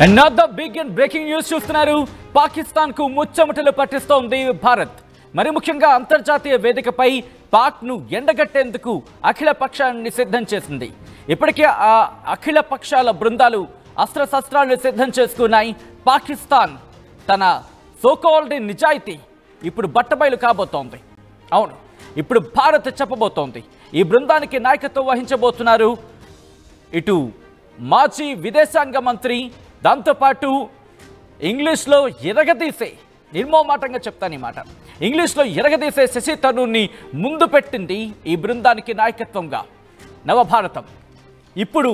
Another big and breaking news చూస్తున్నారు. పాకిస్తాన్ కు ముచ్చమటలు పట్టిస్తోంది భారత్. మరి ముఖ్యంగా అంతర్జాతీయ వేదికపై పాక్ ను ఎండగట్టేందుకు అఖిల పక్షాన్ని సిద్ధం చేసింది. ఇప్పటికే ఆ అఖిల పక్షాల బృందాలు అస్త్రశస్త్రాలను సిద్ధం చేసుకున్నాయి. పాకిస్తాన్ తన సోకాల్డ్ నిజాయితీ ఇప్పుడు బట్టబయలు కాబోతోంది. అవును, ఇప్పుడు భారత్ చెప్పబోతోంది. ఈ బృందానికి నాయకత్వం వహించబోతున్నారు ఇటు మాజీ విదేశాంగ మంత్రి, దాంతోపాటు ఇంగ్లీష్లో ఎరగదీసే, నిర్మోమాటంగా చెప్తాను ఈ మాట, ఇంగ్లీష్లో ఎరగదీసే శశి థరూర్ని ముందు పెట్టింది ఈ బృందానికి నాయకత్వంగా నవభారతం. ఇప్పుడు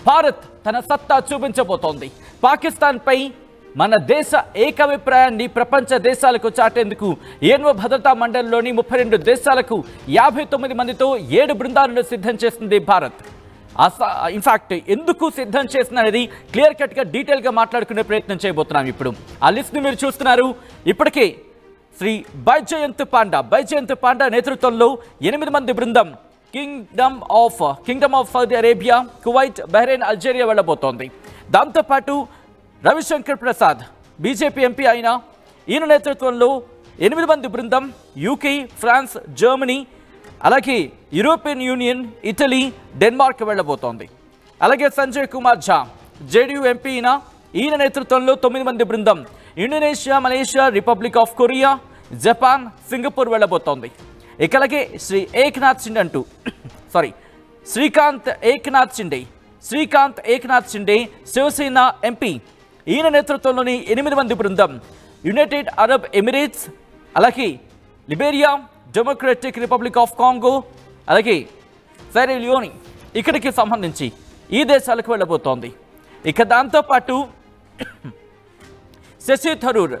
భారత్ తన సత్తా చూపించబోతోంది. పాకిస్తాన్పై మన దేశ ఏకాభిప్రాయాన్ని ప్రపంచ దేశాలకు చాటేందుకు ఏన్వ భద్రతా మండలిలోని 32 దేశాలకు 59 మందితో 7 బృందాలను సిద్ధం చేసింది భారత్. ఇన్ఫాక్ట్ ఎందుకు సిద్ధం చేస్తున్నది క్లియర్ కట్గా డీటెయిల్గా మాట్లాడుకునే ప్రయత్నం చేయబోతున్నాం. ఇప్పుడు ఆ లిస్ట్ని మీరు చూస్తున్నారు. ఇప్పటికే శ్రీ బైజయంత్ పాండా నేతృత్వంలో 8 మంది బృందం kingdom of Saudi Arabia, Kuwait, Bahrain, Algeria వెళ్ళబోతోంది. దాంతోపాటు రవిశంకర్ ప్రసాద్ బీజేపీ ఎంపీ అయిన ఈయన నేతృత్వంలో 8 మంది బృందం యూకే, ఫ్రాన్స్, జర్మనీ, అలాగే యూరోపియన్ యూనియన్, ఇటలీ, డెన్మార్క్ వెళ్ళబోతోంది. అలాగే సంజయ్ కుమార్ ఝా జేడీయూ ఎంపీ ఈయన నేతృత్వంలో 9 మంది బృందం Indonesia, Malaysia, Republic of Korea, Japan, Singapore వెళ్ళబోతోంది. ఇక అలాగే శ్రీకాంత్ ఏక్నాథ్ షిండే శివసేన ఎంపీ, ఈయన నేతృత్వంలోని 8 మంది బృందం యునైటెడ్ అరబ్ ఎమిరేట్స్, అలాగే Liberia, Democratic republic of Congo, అలాగే సైరాలియోన్, ఇక్కడికి సంబంధించి ఈ దేశాలకు వెళ్ళబోతోంది. ఇక దాంతోపాటు శశి థరూర్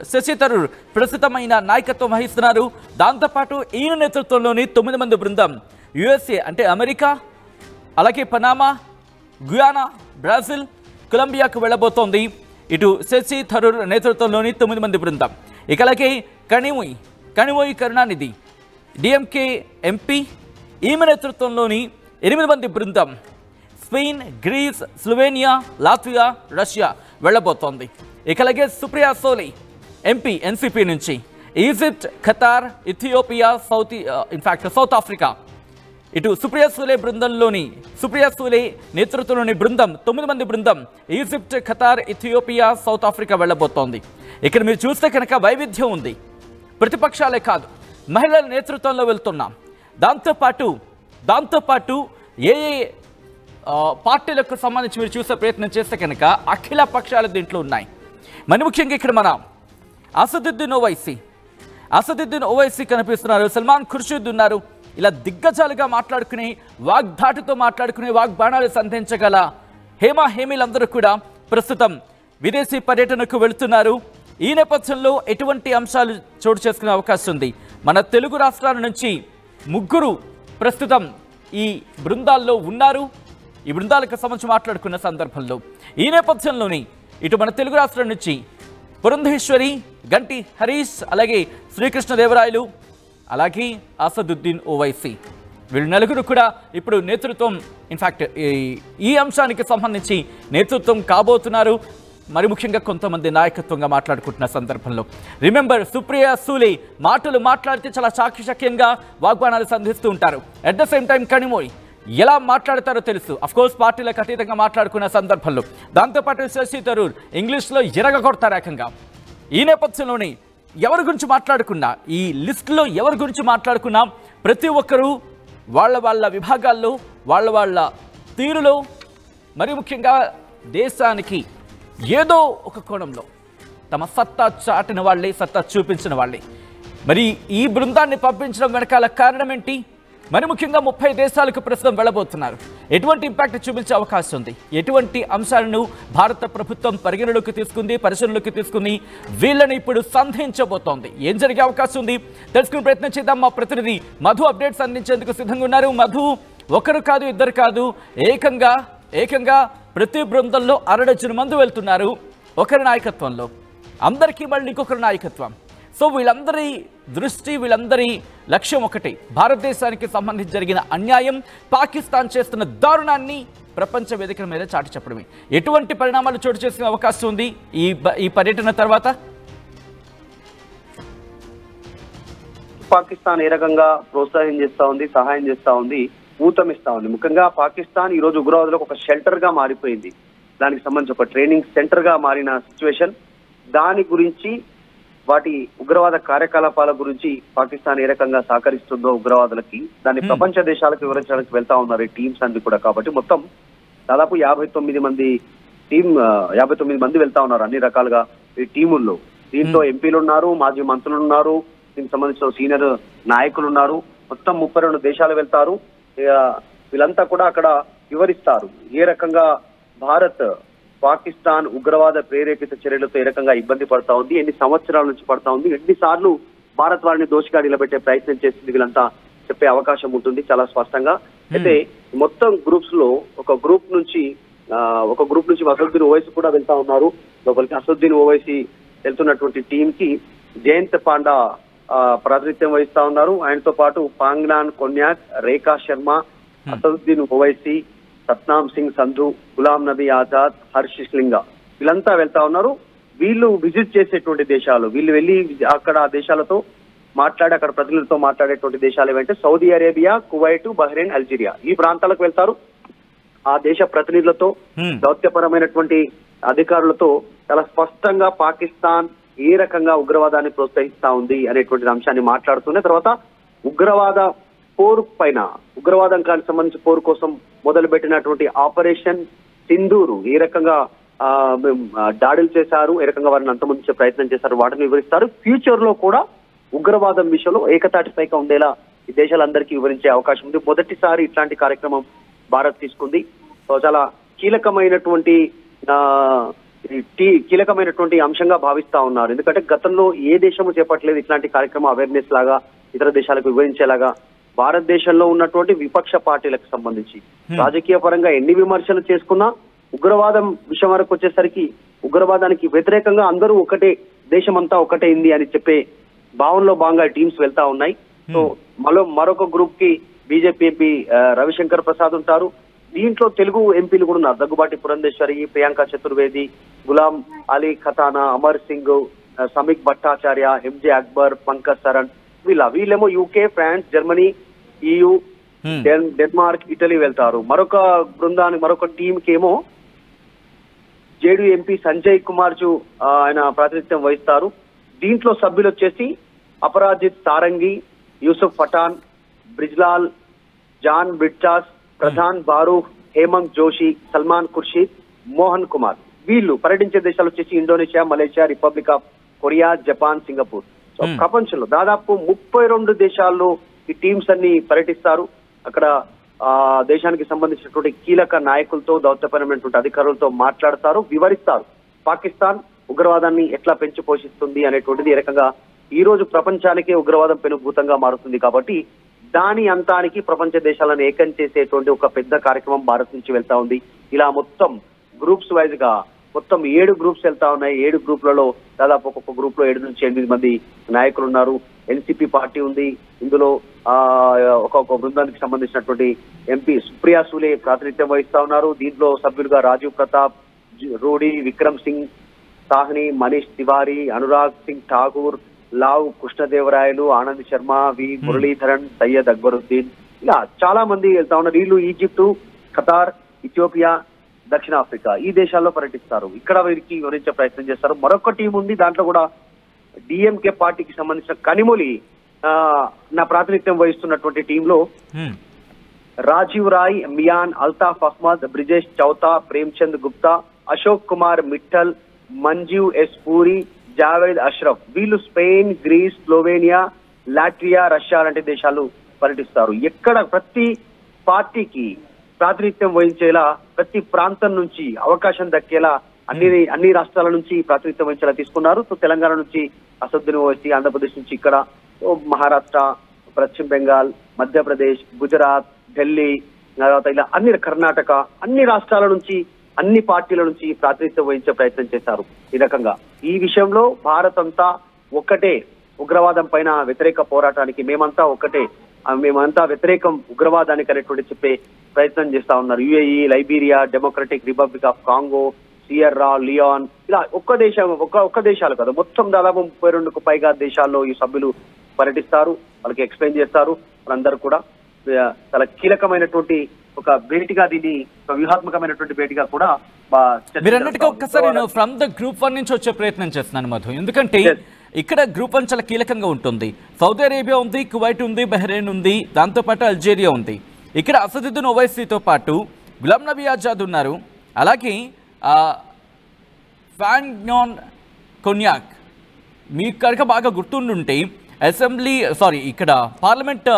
ప్రస్తుతమైన నాయకత్వం వహిస్తున్నారు. దాంతోపాటు ఈయన నేతృత్వంలోని 9 మంది బృందం యుఎస్ఏ అంటే అమెరికా, అలాగే పనామా, గుయానా, బ్రాజిల్, కొలంబియాకు వెళ్ళబోతోంది. ఇటు శశి థరూర్ నేతృత్వంలోని 9 మంది బృందం. ఇక అలాగే కనిమోయి కరుణానిధి డిఎంకే ఎంపీ, ఈమె నేతృత్వంలోని 8 మంది బృందం Spain, Greece, Slovenia, Latvia, Russia వెళ్ళబోతోంది. ఇక అలాగే సుప్రియా సోలే ఎంపీ ఎన్సిపి నుంచి Egypt, Qatar, Ethiopia, South Africa. ఇటు సుప్రియా సూలే నేతృత్వంలోని బృందం 9 మంది బృందం Egypt, Qatar, Ethiopia, South Africa వెళ్ళబోతోంది. ఇక్కడ మీరు చూస్తే కనుక వైవిధ్యం ఉంది. ప్రతిపక్షాలే కాదు, మహిళల నేతృత్వంలో వెళ్తున్నాం. దాంతోపాటు ఏ పార్టీలకు సంబంధించి మీరు చూసే ప్రయత్నం చేస్తే కనుక అఖిల పక్షాలు దీంట్లో ఉన్నాయి. మరి ముఖ్యంగా ఇక్కడ మన అసదుద్దీన్ ఓవైసీ కనిపిస్తున్నారు, సల్మాన్ ఖుర్షీద్ ఉన్నారు. ఇలా దిగ్గజాలుగా మాట్లాడుకుని, వాగ్ధాటితో మాట్లాడుకుని, వాగ్బాణాలు సంధించగల హేమీలందరూ కూడా ప్రస్తుతం విదేశీ పర్యటనకు వెళుతున్నారు. ఈ నేపథ్యంలో ఎటువంటి అంశాలు చోటు చేసుకునే అవకాశం ఉంది? మన తెలుగు రాష్ట్రాల నుంచి 3 ప్రస్తుతం ఈ బృందాల్లో ఉన్నారు. ఈ బృందాలకు సంబంధించి మాట్లాడుకున్న సందర్భంలో ఈ నేపథ్యంలోని ఇటు మన తెలుగు రాష్ట్రాల నుంచి పురంధేశ్వరి, గంటి హరీష్, అలాగే శ్రీకృష్ణదేవరాయలు, అలాగే అసదుద్దీన్ ఓవైసీ, వీళ్ళు 4 కూడా ఇప్పుడు నేతృత్వం, ఇన్ఫ్యాక్ట్ ఈ అంశానికి సంబంధించి నేతృత్వం కాబోతున్నారు. మరి ముఖ్యంగా కొంతమంది నాయకత్వంగా మాట్లాడుకుంటున్న సందర్భంలో రిమెంబర్ సుప్రియా సూలే మాటలు మాట్లాడితే చాలా చాకచక్యంగా వాగ్బాణాలు సంధిస్తూ ఉంటారు. అట్ ద సేమ్ టైం కనిమోయి ఎలా మాట్లాడతారో తెలుసు. అఫ్కోర్స్ పార్టీలకు అతీతంగా మాట్లాడుకున్న సందర్భంలో. దాంతోపాటు శశి థరూర్ ఇంగ్లీష్లో ఎరగకొడతారు ఏకంగా. ఈ నేపథ్యంలోనే ఎవరి గురించి మాట్లాడుకున్నా, ఈ లిస్టులో ఎవరి గురించి మాట్లాడుకున్నా ప్రతి ఒక్కరూ వాళ్ళ విభాగాల్లో, వాళ్ళ తీరులో, మరి ముఖ్యంగా దేశానికి ఏదో ఒక కోణంలో తమ సత్తా చాటిన వాళ్ళే, సత్తా చూపించిన వాళ్ళే. మరి ఈ బృందాన్ని పంపించడం వెనకాల కారణం ఏంటి? మరి ముఖ్యంగా 30 దేశాలకు ప్రస్తుతం వెళ్ళబోతున్నారు. ఎటువంటి ఇంపాక్ట్ చూపించే అవకాశం ఉంది? ఎటువంటి అంశాలను భారత ప్రభుత్వం పరిశీలనలోకి తీసుకుని వీళ్ళని ఇప్పుడు సంధించబోతోంది? ఏం జరిగే అవకాశం ఉంది తెలుసుకునే ప్రయత్నం చేద్దాం. మా ప్రతినిధి మధు అప్డేట్స్ అందించేందుకు సిద్ధంగా ఉన్నారు. మధు, ఒకరు కాదు, ఇద్దరు కాదు, ఏకంగా ప్రతి బృందంలో 6 మంది వెళ్తున్నారు ఒకరి నాయకత్వంలో. అందరికీ మళ్ళీ ఇంకొకరి నాయకత్వం. సో వీళ్ళందరి దృష్టి, వీళ్ళందరి లక్ష్యం ఒకటి. భారతదేశానికి సంబంధించి జరిగిన అన్యాయం, పాకిస్తాన్ చేస్తున్న దారుణాన్ని ప్రపంచ వేదికల మీద చాటి చెప్పడమే. ఎటువంటి పరిణామాలు చోటు చేసుకునే అవకాశం ఉంది ఈ పర్యటన తర్వాత? పాకిస్తాన్ ఏ రకంగా ప్రోత్సాహం చేస్తా ఉంది, సహాయం చేస్తా ఉంది, ఊతమిస్తా ఉంది. ముఖ్యంగా పాకిస్తాన్ ఈ రోజు ఉగ్రవాదులకు ఒక షెల్టర్ గా మారిపోయింది. దానికి సంబంధించి ఒక ట్రైనింగ్ సెంటర్ గా మారిన సిచ్యువేషన్. దాని గురించి, వాటి ఉగ్రవాద కార్యకలాపాల గురించి పాకిస్తాన్ ఏ రకంగా సహకరిస్తుందో ఉగ్రవాదులకి, దాన్ని ప్రపంచ దేశాలకు వివరించడానికి వెళ్తా ఉన్నారు ఈ టీమ్స్ అన్ని కూడా. కాబట్టి మొత్తం దాదాపు 59 మంది వెళ్తా ఉన్నారు అన్ని రకాలుగా ఈ టీముల్లో. దీంట్లో ఎంపీలు ఉన్నారు, మాజీ మంత్రులు ఉన్నారు, దీనికి సంబంధించిన సీనియర్ నాయకులు ఉన్నారు. మొత్తం 32 దేశాలు వెళ్తారు. వీళ్ళంతా కూడా అక్కడ వివరిస్తారు ఏ రకంగా భారత్ పాకిస్తాన్ ఉగ్రవాద ప్రేరేపిత చర్యలతో ఏ రకంగా ఇబ్బంది పడతా ఉంది, ఎన్ని సంవత్సరాల నుంచి పడతా ఉంది, ఎన్నిసార్లు భారత్ వారిని దోషిగా నిలబెట్టే ప్రయత్నం చేసింది, వీళ్ళంతా చెప్పే అవకాశం ఉంటుంది చాలా స్పష్టంగా. అయితే మొత్తం గ్రూప్స్ లో ఒక గ్రూప్ నుంచి అసదుద్దీన్ ఓవైసీ కూడా వెళ్తా ఉన్నారు లోపలికి. అసదుద్దీన్ ఓవైసీ వెళ్తున్నటువంటి టీం కి జయంత్ పాండా ప్రాతినిధ్యం వహిస్తా ఉన్నారు. ఆయనతో పాటు పాంగ్నాన్ కొన్యాక్, రేఖా శర్మ, అసదుద్దీన్ ఓవైసీ, సత్నాం సింగ్ సంధు, గులాం నబీ ఆజాద్, హర్షిష్ లింగా వీళ్ళంతా వెళ్తా ఉన్నారు. వీళ్ళు విజిట్ చేసేటువంటి దేశాలు, వీళ్ళు వెళ్ళి అక్కడ ఆ దేశాలతో అక్కడ ప్రతినిధులతో మాట్లాడేటువంటి దేశాలు ఏమంటే Saudi Arabia, Kuwait, Bahrain, Algeria ఈ ప్రాంతాలకు వెళ్తారు. ఆ దేశ ప్రతినిధులతో, దౌత్యపరమైనటువంటి అధికారులతో చాలా స్పష్టంగా పాకిస్తాన్ ఏ రకంగా ఉగ్రవాదాన్ని ప్రోత్సహిస్తా ఉంది అనేటువంటి అంశాన్ని మాట్లాడుతూనే తర్వాత ఉగ్రవాద పోరు పైన, ఉగ్రవాదానికి సంబంధించి పోరు కోసం మొదలు పెట్టినటువంటి ఆపరేషన్ సింధూరు ఏ రకంగా దాడులు చేశారు, ఏ రకంగా వారిని అంతమొందించే ప్రయత్నం చేశారు, వాటిని వివరిస్తారు. ఫ్యూచర్ లో కూడా ఉగ్రవాదం విషయంలో ఏకతాటిపైగా ఉండేలా ఈ దేశాలందరికీ వివరించే అవకాశం ఉంది. మొదటిసారి ఇట్లాంటి కార్యక్రమం భారత్ తీసుకుంది. చాలా కీలకమైనటువంటి అంశంగా భావిస్తా ఉన్నారు. ఎందుకంటే గతంలో ఏ దేశము చేపట్టలేదు ఇట్లాంటి కార్యక్రమం, అవేర్నెస్ లాగా ఇతర దేశాలకు వివరించేలాగా. భారతదేశంలో ఉన్నటువంటి విపక్ష పార్టీలకు సంబంధించి రాజకీయ పరంగా ఎన్ని విమర్శలు చేసుకున్నా ఉగ్రవాదం విషయం వరకు వచ్చేసరికి ఉగ్రవాదానికి వ్యతిరేకంగా అందరూ ఒకటే, దేశమంతా ఒకటే ఉంది అని చెప్పే భావనలో భాగంగా టీమ్స్ వెళ్తా ఉన్నాయి. సో మరొక గ్రూప్ కి బీజేపీ ఎంపీ రవిశంకర్ ప్రసాద్ ఉంటారు. దీంట్లో తెలుగు ఎంపీలు కూడా ఉన్నారు. దగ్గుబాటి పురంధేశ్వరి, ప్రియాంక చతుర్వేది, గులాం అలీ ఖతానా, అమర్ సింగ్, సమీక్ భట్టాచార్య, ఎంజే అక్బర్, పంకజ్ సరణ్ వీళ్ళేమో UK, France, Germany, EU, Denmark, Italy వెళ్తారు. మరొక టీమ్ కి ఏమో జేడీ ఎంపీ సంజయ్ కుమార్ జు ఆయన ప్రాతినిధ్యం వహిస్తారు. దీంట్లో సభ్యులు వచ్చేసి అపరాజిత్ సారంగి, యూసుఫ్ పఠాన్, బ్రిజ్లాల్, జాన్ బ్రిడ్చాస్, ప్రధాన్ బారూహ్, హేమంత్ జోషి, సల్మాన్ ఖుర్షీద్, మోహన్ కుమార్. వీళ్ళు పర్యటించే దేశాలు వచ్చేసి Indonesia, Malaysia, Republic of Korea, Japan, Singapore. So ప్రపంచంలో దాదాపు 32 దేశాల్లో ఈ టీమ్స్ అన్ని పర్యటిస్తారు. అక్కడ దేశానికి సంబంధించినటువంటి కీలక నాయకులతో, దౌత్యపరమైనటువంటి అధికారులతో మాట్లాడతారు, వివరిస్తారు పాకిస్తాన్ ఉగ్రవాదాన్ని ఎట్లా పెంచి పోషిస్తుంది అనేటువంటిది. ఏ రకంగా ఈ రోజు ప్రపంచానికే ఉగ్రవాదం పెనుభూతంగా మారుతుంది. కాబట్టి దాని అంతానికి ప్రపంచ దేశాలను ఏకం చేసేటువంటి ఒక పెద్ద కార్యక్రమం భారత్ నుంచి వెళ్తా ఉంది. ఇలా మొత్తం గ్రూప్స్ వైజ్ గా మొత్తం 7 గ్రూప్స్ వెళ్తా ఉన్నాయి. 7 గ్రూపులలో దాదాపు ఒక్కొక్క గ్రూప్ లో 7 నుంచి 8 మంది నాయకులు ఉన్నారు. ఎన్సీపీ పార్టీ ఉంది. ఇందులో ఒక్కొక్క బృందానికి సంబంధించినటువంటి ఎంపీ సుప్రియా సూలే ప్రాతినిధ్యం వహిస్తా ఉన్నారు. దీంట్లో సభ్యులుగా రాజీవ్ ప్రతాప్, రూడీ, విక్రమ్ సింగ్ సాహ్ని, మనీష్ తివారీ, అనురాగ్ సింగ్ ఠాకూర్, లావ్ కృష్ణదేవరాయలు, ఆనంద్ శర్మ, వి మురళీధరన్, సయ్యద్ అక్బరుద్దీన్ ఇలా చాలా మంది వెళ్తా ఉన్నారు. వీళ్ళు ఈజిప్టు, ఖతార్, ఇథియోపియా, దక్షిణాఫ్రికా ఈ దేశాల్లో పర్యటిస్తారు. ఇక్కడ వీరికి వివరించే ప్రయత్నం చేస్తారు. మరొక టీం ఉంది, దాంట్లో కూడా డిఎంకే పార్టీకి సంబంధించిన కనిమొలి నా ప్రాతినిధ్యం వహిస్తున్నటువంటి టీంలో రాజీవ్ రాయ్, మియాన్, అల్తాఫ్ అహ్మద్, బ్రిజేష్ చౌతా, ప్రేమ్చంద్ గుప్తా, అశోక్ కుమార్ మిట్టల్, మంజీవ్ ఎస్ పూరి, జావేద్ అష్రఫ్ వీళ్ళు Spain, Greece, Slovenia, Latvia, Russia లాంటి దేశాలు పర్యటిస్తారు. ఎక్కడ ప్రతి పార్టీకి ప్రాతినిధ్యం వహించేలా, ప్రతి ప్రాంతం నుంచి అవకాశం దక్కేలా అన్ని రాష్ట్రాల నుంచి ప్రాతినిధ్యం వహించేలా తీసుకున్నారు. సో తెలంగాణ నుంచి అసదుద్దీన్ ఓవైసీ, ఆంధ్రప్రదేశ్ నుంచి ఇక్కడ మహారాష్ట్ర, పశ్చిమ బెంగాల్, మధ్యప్రదేశ్, గుజరాత్, ఢిల్లీ, తర్వాత ఇలా కర్ణాటక అన్ని రాష్ట్రాల నుంచి, అన్ని పార్టీల నుంచి ప్రాతినిధ్యం వహించే ప్రయత్నం చేశారు. ఈ రకంగా ఈ విషయంలో భారత్ అంతా ఒక్కటే, ఉగ్రవాదం పైన వ్యతిరేక పోరాటానికి మేమంతా ఒక్కటే, మేమంతా వ్యతిరేకం ఉగ్రవాదానికి అనేటువంటి చెప్పే ప్రయత్నం చేస్తా ఉన్నారు. UAE, Liberia, democratic republic of Congo, Sierra Leone, ఇలా ఒక్క దేశాలు కదా, మొత్తం దాదాపు 32కు పైగా దేశాల్లో ఈ సభ్యులు పర్యటిస్తారు. వాళ్ళకి ఎక్స్ప్లెయిన్ చేస్తారు. వాళ్ళందరూ కూడా చాలా కీలకమైనటువంటి ఒక భేటీగా, దీన్ని ఒక వ్యూహాత్మకమైనటువంటి భేటీగా కూడా మీరు అన్నట్టుగా ఒక్కసారి నేను ఫ్రమ్ ద గ్రూప్ 1 నుంచి వచ్చే ప్రయత్నం చేస్తున్నాను మధు. ఎందుకంటే ఇక్కడ గ్రూప్ 1 చాలా కీలకంగా ఉంటుంది. సౌదీ అరేబియా ఉంది, కువైట్ ఉంది, బహ్రెయిన్ ఉంది, దాంతోపాటు అల్జీరియా ఉంది. ఇక్కడ అసదుద్దీన్ ఓవైసీతో పాటు గులాం నబీ ఆజాద్ ఉన్నారు. అలాగే ఫాంగ్నాన్ కొన్యాక్, మీకు కనుక బాగా గుర్తుండుంటే ఇక్కడ పార్లమెంట్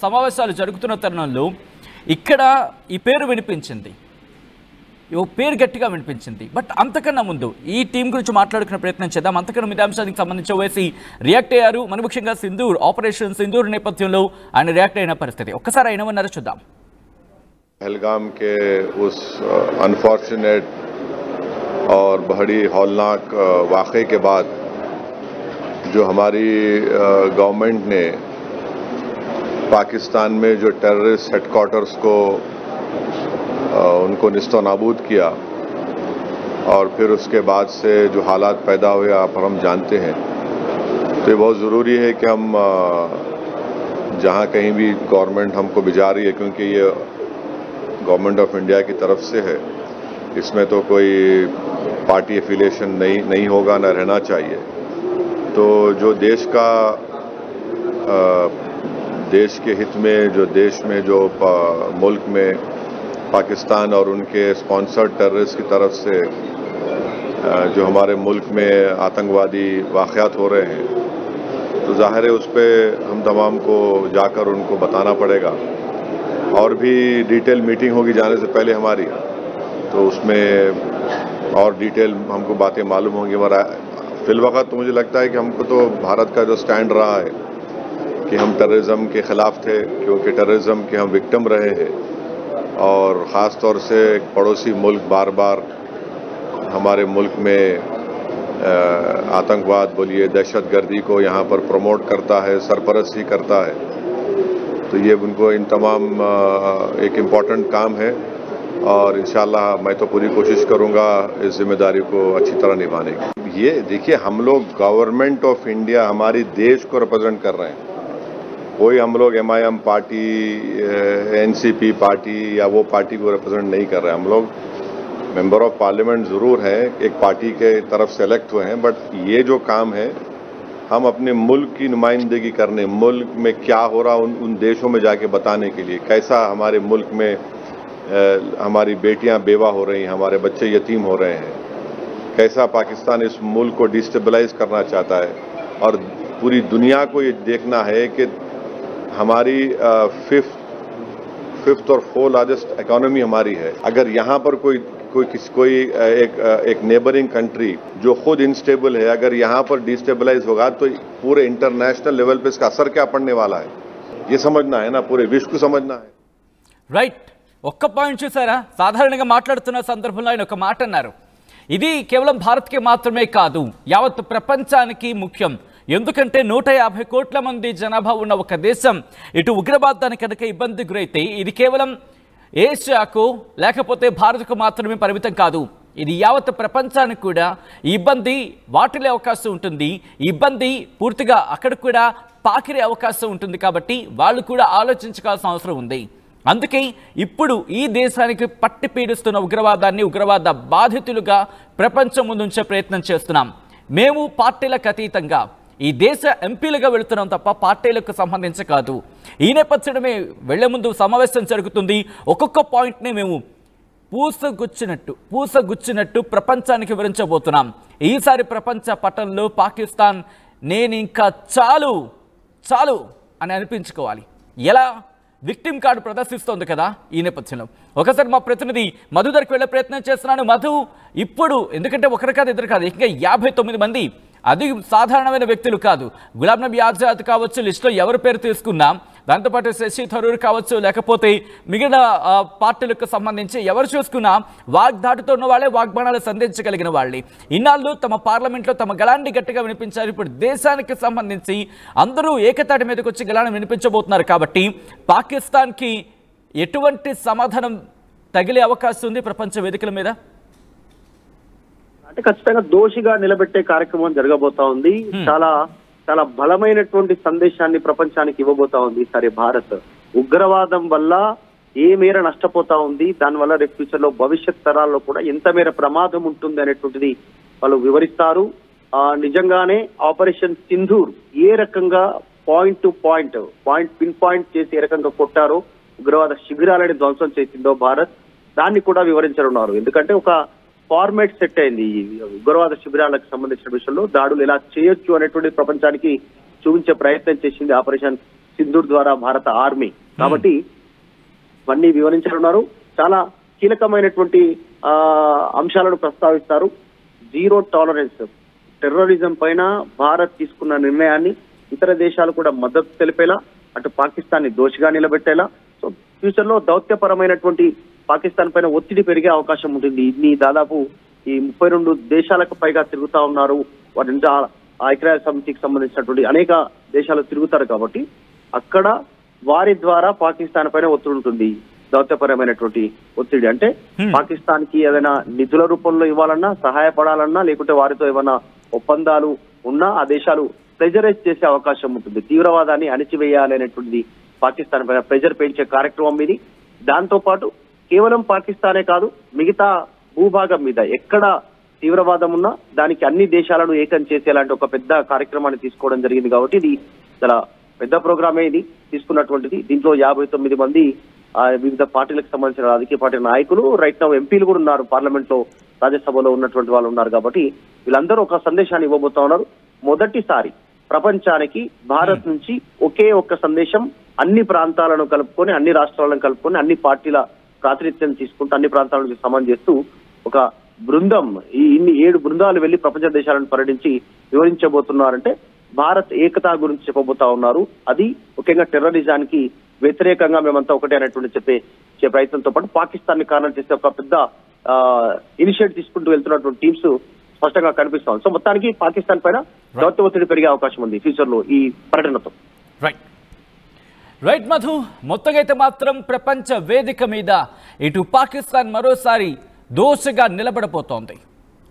సమావేశాలు జరుగుతున్న తరుణంలో ఇక్కడ ఈ పేరు వినిపించింది, ఓ పేరు గట్టిగా వినిపించింది. బట్ అంతకన్నా ముందు ఈ టీం గురించి మాట్లాడుకునే ప్రయత్నం చేద్దాం. అంతకన్నా మీద అంశానికి సంబంధించి ఓవైసీ రియాక్ట్ అయ్యారు. మన ముఖ్యంగా ఆపరేషన్ సింధూర్ నేపథ్యంలో ఆయన రియాక్ట్ అయిన పరిస్థితి ఒక్కసారి ఆయన ఏమన్నారో చూద్దాం. पहलगाम के उस अनफॉर्चुनेट और बड़ी हौलनाक वाक़े के बाद जो हमारी गवर्नमेंट ने पाकिस्तान में जो टेररिस्ट हेडक्वार्टर्स को उनको निस्तो नाबूद किया और फिर उसके बाद से जो हालात पैदा हुए आप हम जानते हैं, तो ये बहुत ज़रूरी है कि हम जहाँ कहीं भी गवर्नमेंट हमको भिजा रही है, क्योंकि ये गवर्नमेंट ऑफ इंडिया की तरफ से है, इसमें तो कोई पार्टी एफिलिएशन नहीं होगा, न रहना चाहिए। तो जो देश का देश के हित में, जो देश में जो मुल्क में पाकिस्तान और उनके स्पॉन्सर्ड टेररिस्ट की तरफ से जो हमारे मुल्क में आतंकवादी वाक़यात हो रहे हैं, तो ज़ाहिर है उस पर हम तमाम को जाकर उनको बताना पड़ेगा। और भी डिटेल मीटिंग होगी जाने से पहले हमारी, तो उसमें और डिटेल हमको बातें मालूम होंगी। मगर फिलवक़्त तो मुझे लगता है कि हमको तो भारत का जो स्टैंड रहा है कि हम टेररिज्म के ख़िलाफ़ थे, क्योंकि टेररिज्म के हम विक्टिम रहे हैं और ख़ास तौर से पड़ोसी मुल्क बार बार हमारे मुल्क में आतंकवाद बोलिए, दहशतगर्दी को यहाँ पर प्रमोट करता है, सरपरस्ती करता है। तो ये उनको इन तमाम एक इम्पॉर्टेंट काम है और इंशाल्लाह मैं तो पूरी कोशिश करूँगा इस जिम्मेदारी को अच्छी तरह निभाने की। ये देखिए, हम लोग गवर्नमेंट ऑफ इंडिया हमारी देश को रिप्रेजेंट कर रहे हैं। कोई हम लोग MIM पार्टी, NCP पार्टी या वो पार्टी को रिप्रेजेंट नहीं कर रहे हैं। हम लोग मेंबर ऑफ पार्लियामेंट ज़रूर हैं, एक पार्टी के तरफ से इलेक्ट हुए हैं, बट ये जो काम है हम अपने मुल्क की नुमाइंदगी करने, मुल्क में क्या हो रहा उन देशों में जाके बताने के लिए, कैसा हमारे मुल्क में हमारी बेटियां बेवा हो रही हैं, हमारे बच्चे यतीम हो रहे हैं, कैसा पाकिस्तान इस मुल्क को डिस्टेबलाइज करना चाहता है। और पूरी दुनिया को ये देखना है कि हमारी फिफ्थ और 4th लार्जेस्ट इकोनॉमी हमारी है। अगर यहाँ पर कोई एक नेबरिंग कंट्री जो खुद इनस्टेबल है, अगर यहाँ पर डिस्टेबलाइज होगा तो पूरे इंटरनेशनल लेवल पे इसका असर क्या पड़ने वाला है, ये समझना है ना, पूरे विश्व को समझना है। రైట్, ఒక్క పాయింట్ చూసారా? సాధారణంగా మాట్లాడుతున్న సందర్భంలో ఆయన ఒక మాట అన్నారు, ఇది కేవలం భారత్కి మాత్రమే కాదు, యావత్ ప్రపంచానికి ముఖ్యం. ఎందుకంటే 150 కోట్ల మంది జనాభా ఉన్న ఒక దేశం ఇటు ఉగ్రవాదానికి కనుక ఇబ్బంది గురైతే ఇది కేవలం ఏషియాకు లేకపోతే భారత్కు మాత్రమే పరిమితం కాదు, ఇది యావత్ ప్రపంచానికి కూడా ఈ ఇబ్బంది వాటిల్లే అవకాశం ఉంటుంది. ఈ ఇబ్బంది పూర్తిగా అక్కడ కూడా పాకిరే అవకాశం ఉంటుంది. కాబట్టి వాళ్ళు కూడా ఆలోచించాల్సిన అవసరం ఉంది. అందుకే ఇప్పుడు ఈ దేశానికి పట్టి పీడిస్తున్న ఉగ్రవాదాన్ని, ఉగ్రవాద బాధితులుగా ప్రపంచం ముందుంచే ప్రయత్నం చేస్తున్నాం. మేము పార్టీలకు అతీతంగా ఈ దేశ ఎంపీలుగా వెళుతున్నాం తప్ప పార్టీలకు సంబంధించి కాదు. ఈ నేపథ్యమే వెళ్లే ముందు సమావేశం జరుగుతుంది. ఒక్కొక్క పాయింట్ని మేము పూసగుచ్చినట్టు ప్రపంచానికి వివరించబోతున్నాం. ఈసారి ప్రపంచ పటంలో పాకిస్తాన్ నేను ఇంకా చాలు అని అనిపించుకోవాలి. ఎలా? విక్టిమ్ కార్డు ప్రదర్శిస్తోంది కదా. ఈ నేపథ్యంలో ఒకసారి మా ప్రతినిధి మధు దగ్గరికి వెళ్ళే ప్రయత్నం చేస్తున్నాను. మధు, ఇప్పుడు ఎందుకంటే ఒకరు కాదు ఇద్దరు కాదు, ఇంకా 59 మంది, అది సాధారణమైన వ్యక్తులు కాదు. గులాం నబీ ఆజాద్ కావచ్చు, లిస్టులో ఎవరి పేరు తీసుకున్నా, దాంతోపాటు శశి థరూర్ కావచ్చు, లేకపోతే మిగిలిన పార్టీలకు సంబంధించి ఎవరు చూసుకున్నా వాగ్దాటితో ఉన్న వాళ్ళే, వాగ్బాణాలు సంధించగలిగిన వాళ్ళే. ఇన్నాళ్ళు తమ పార్లమెంట్లో తమ గళాన్ని గట్టిగా వినిపించారు. ఇప్పుడు దేశానికి సంబంధించి అందరూ ఏకతాటి మీదకి వచ్చి గళాన్ని వినిపించబోతున్నారు. కాబట్టి పాకిస్తాన్కి ఎటువంటి సమాధానం తగిలే అవకాశం ఉంది ప్రపంచ వేదికల మీద? అంటే ఖచ్చితంగా దోషిగా నిలబెట్టే కార్యక్రమం జరగబోతా ఉంది. చాలా చాలా బలమైనటువంటి సందేశాన్ని ప్రపంచానికి ఇవ్వబోతా ఉంది సరే భారత్. ఉగ్రవాదం వల్ల ఏ మేర నష్టపోతా ఉంది, దానివల్ల రేపు ఫ్యూచర్ లో భవిష్యత్ తరాల్లో కూడా ఎంత మేర ప్రమాదం ఉంటుంది అనేటువంటిది వాళ్ళు వివరిస్తారు. నిజంగానే ఆపరేషన్ సింధూర్ ఏ రకంగా point to point pin point చేసి ఏ రకంగా కొట్టారో, ఉగ్రవాద శిబిరాలని ధ్వంసం చేసిందో భారత్, దాన్ని కూడా వివరించనున్నారు. ఎందుకంటే ఒక ఫార్మేట్ సెట్ అయింది ఈ ఉగ్రవాద శిబిరాలకు సంబంధించిన విషయంలో. దాడులు ఎలా చేయొచ్చు అనేటువంటి ప్రపంచానికి చూపించే ప్రయత్నం చేసింది ఆపరేషన్ సింధూర్ ద్వారా భారత ఆర్మీ. కాబట్టి ఇవన్నీ వివరించనున్నారు. చాలా కీలకమైనటువంటి అంశాలను ప్రస్తావిస్తారు. జీరో టాలరెన్స్, టెర్రరిజం పైన భారత్ తీసుకున్న నిర్ణయాన్ని ఇతర దేశాలు కూడా మద్దతు తెలిపేలా, అటు పాకిస్తాన్ ని దోషిగా నిలబెట్టేలా, సో ఫ్యూచర్ లో దౌత్యపరమైనటువంటి పాకిస్తాన్ పైన ఒత్తిడి పెరిగే అవకాశం ఉంటుంది. ఇన్ని దాదాపు ఈ 32 దేశాలకు పైగా తిరుగుతా ఉన్నారు. వాటి నుంచి ఐక్యరాజ్య సమితికి సంబంధించినటువంటి అనేక దేశాలు తిరుగుతారు కాబట్టి అక్కడ వారి ద్వారా పాకిస్తాన్ పైన ఒత్తిడి ఉంటుంది. దౌత్యపరమైనటువంటి ఒత్తిడి అంటే పాకిస్తాన్ కి ఏదైనా నిధుల రూపంలో ఇవ్వాలన్నా, సహాయపడాలన్నా, లేకుంటే వారితో ఏమైనా ఒప్పందాలు ఉన్నా ఆ దేశాలు ప్రెజరైజ్ చేసే అవకాశం ఉంటుంది. తీవ్రవాదాన్ని అణిచివేయాలి అనేటువంటిది పాకిస్తాన్ పైన ప్రెజర్ పెంచే కార్యక్రమం ఇది. దాంతో పాటు కేవలం పాకిస్తానే కాదు, మిగతా భూభాగం మీద ఎక్కడ తీవ్రవాదం ఉన్నా దానికి అన్ని దేశాలను ఏకం చేసేలాంటి ఒక పెద్ద కార్యక్రమాన్ని తీసుకోవడం జరిగింది. కాబట్టి ఇది చాలా పెద్ద ప్రోగ్రామే ఇది తీసుకున్నటువంటిది. దీంట్లో 59 మంది వివిధ పార్టీలకు సంబంధించిన రాజకీయ పార్టీ నాయకులు, రైట్ నౌ ఎంపీలు కూడా ఉన్నారు, పార్లమెంట్ లో రాజ్యసభలో ఉన్నటువంటి వాళ్ళు ఉన్నారు. కాబట్టి వీళ్ళందరూ ఒక సందేశాన్ని ఇవ్వబోతా ఉన్నారు. మొదటిసారి ప్రపంచానికి భారత్ నుంచి ఒకే ఒక్క సందేశం, అన్ని ప్రాంతాలను కలుపుకొని, అన్ని రాష్ట్రాలను కలుపుకొని, అన్ని పార్టీల ప్రాతినిధ్యం తీసుకుంటూ అన్ని ప్రాంతాల నుంచి సమన్ చేస్తూ ఒక బృందం, ఇన్ని 7 బృందాలు వెళ్లి ప్రపంచ దేశాలను పర్యటించి వివరించబోతున్నారంటే భారత్ ఏకతా గురించి చెప్పబోతా ఉన్నారు. అది ముఖ్యంగా టెర్రరిజానికి వ్యతిరేకంగా మేమంతా ఒకటే అనేటువంటి చెప్పే ప్రయత్నంతో పాటు పాకిస్తాన్ ని కారణం చేసే ఒక పెద్ద ఇనిషియేటివ్ తీసుకుంటూ వెళ్తున్నటువంటి టీమ్స్ స్పష్టంగా కనిపిస్తాం. సో మొత్తానికి పాకిస్తాన్ పైన దౌత్య ఒత్తిడి పెరిగే అవకాశం ఉంది ఫ్యూచర్ లో ఈ పర్యటనతో. రైట్ మధు, మొత్తంగా అయితే మాత్రం ప్రపంచ వేదిక మీద ఇటు పాకిస్తాన్ మరోసారి దోషగా నిలబడబోతోంది.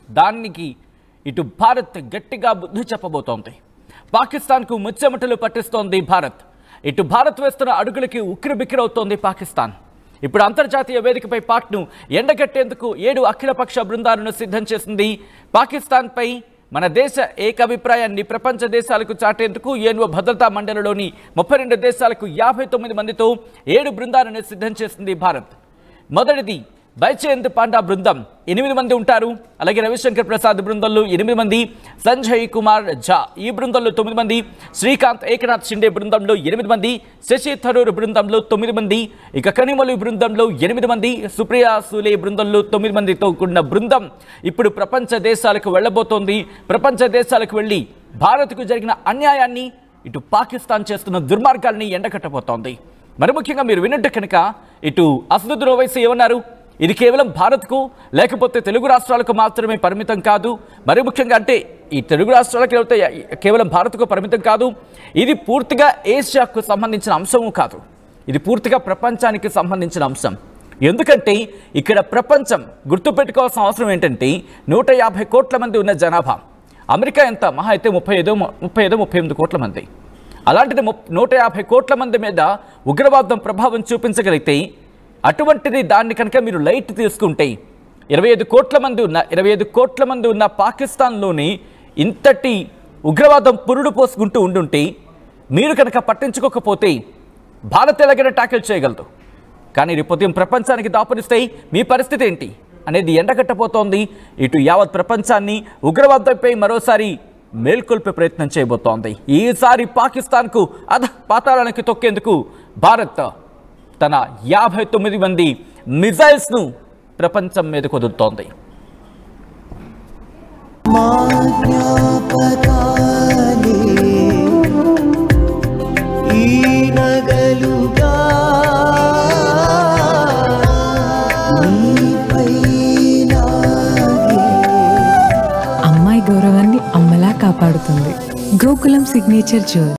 దానికి ఇటు భారత్ గట్టిగా బుద్ధి చెప్పబోతోంది. పాకిస్తాన్కు ముచ్చెమటలు పట్టిస్తోంది భారత్. ఇటు భారత్ వేస్తున్న అడుగులకి ఉక్కిరిబిక్కిరవుతోంది పాకిస్తాన్. ఇప్పుడు అంతర్జాతీయ వేదికపై పాక్ను ఎండగట్టేందుకు 7 అఖిలపక్ష బృందాలను సిద్ధం చేసింది. పాకిస్తాన్పై మన దేశ ఏకాభిప్రాయాన్ని ప్రపంచ దేశాలకు చాటేందుకు యుఎన్ఓ భద్రతా మండలిలోని 32 దేశాలకు 59 మందితో 7 బృందాలను సిద్ధం చేసింది భారత్. మొదటిది బైచేంద్ పాండా బృందం, 8 మంది ఉంటారు. అలాగే రవిశంకర్ ప్రసాద్ బృందంలో 8 మంది, సంజయ్ కుమార్ ఝా ఈ బృందంలో 9 మంది, శ్రీకాంత్ ఏకనాథ్ షిండే బృందంలో 8 మంది, శశి థరూర్ బృందంలో 9 మంది, ఇక కనిమలు బృందంలో 8 మంది, సుప్రియా సూలే బృందంలో 9 మందితో కూడిన బృందం ఇప్పుడు ప్రపంచ దేశాలకు వెళ్లబోతోంది. ప్రపంచ దేశాలకు వెళ్లి భారత్కు జరిగిన అన్యాయాన్ని, ఇటు పాకిస్తాన్ చేస్తున్న దుర్మార్గాల్ని ఎండకట్టబోతోంది. మరి ముఖ్యంగా మీరు విన్నట్టు కనుక ఇటు అసదుద్దీన్ ఓవైసీ ఏమన్నారు, ఇది కేవలం భారత్కు లేకపోతే తెలుగు రాష్ట్రాలకు మాత్రమే పరిమితం కాదు. మరి ముఖ్యంగా అంటే ఈ తెలుగు రాష్ట్రాలకు కేవలం భారత్కు పరిమితం కాదు, ఇది పూర్తిగా ఏషియాకు సంబంధించిన అంశము కాదు, ఇది పూర్తిగా ప్రపంచానికి సంబంధించిన అంశం. ఎందుకంటే ఇక్కడ ప్రపంచం గుర్తుపెట్టుకోవాల్సిన అవసరం ఏంటంటే 150 కోట్ల మంది ఉన్న జనాభా. అమెరికా ఎంత మహా అయితే 38 కోట్ల మంది. అలాంటిది 150 కోట్ల మంది మీద ఉగ్రవాదం ప్రభావం చూపించగలిగితే, అటువంటిది దాన్ని కనుక మీరు లైట్ తీసుకుంటే 25 కోట్ల మంది ఉన్న పాకిస్తాన్లోని ఇంతటి ఉగ్రవాదం పురుడు పోసుకుంటూ ఉండుంటే మీరు కనుక పట్టించుకోకపోతే భారత్ ఎలాగైనా ట్యాకిల్ చేయగలదు. కానీ రేపు ఉదయం ప్రపంచానికి దాపురిస్తే మీ పరిస్థితి ఏంటి అనేది ఎండగట్టబోతోంది. ఇటు యావత్ ప్రపంచాన్ని ఉగ్రవాదంపై మరోసారి మేల్కొల్పే ప్రయత్నం చేయబోతోంది. ఈసారి పాకిస్తాన్కు పాతాళానికి తొక్కేందుకు భారత్ తన 59 మంది మిజైల్స్ను ప్రపంచం మీద కుదురుతోంది. అమ్మాయి గౌరవాన్ని అమ్మలా కాపాడుతుంది. Gokulam signature jewel.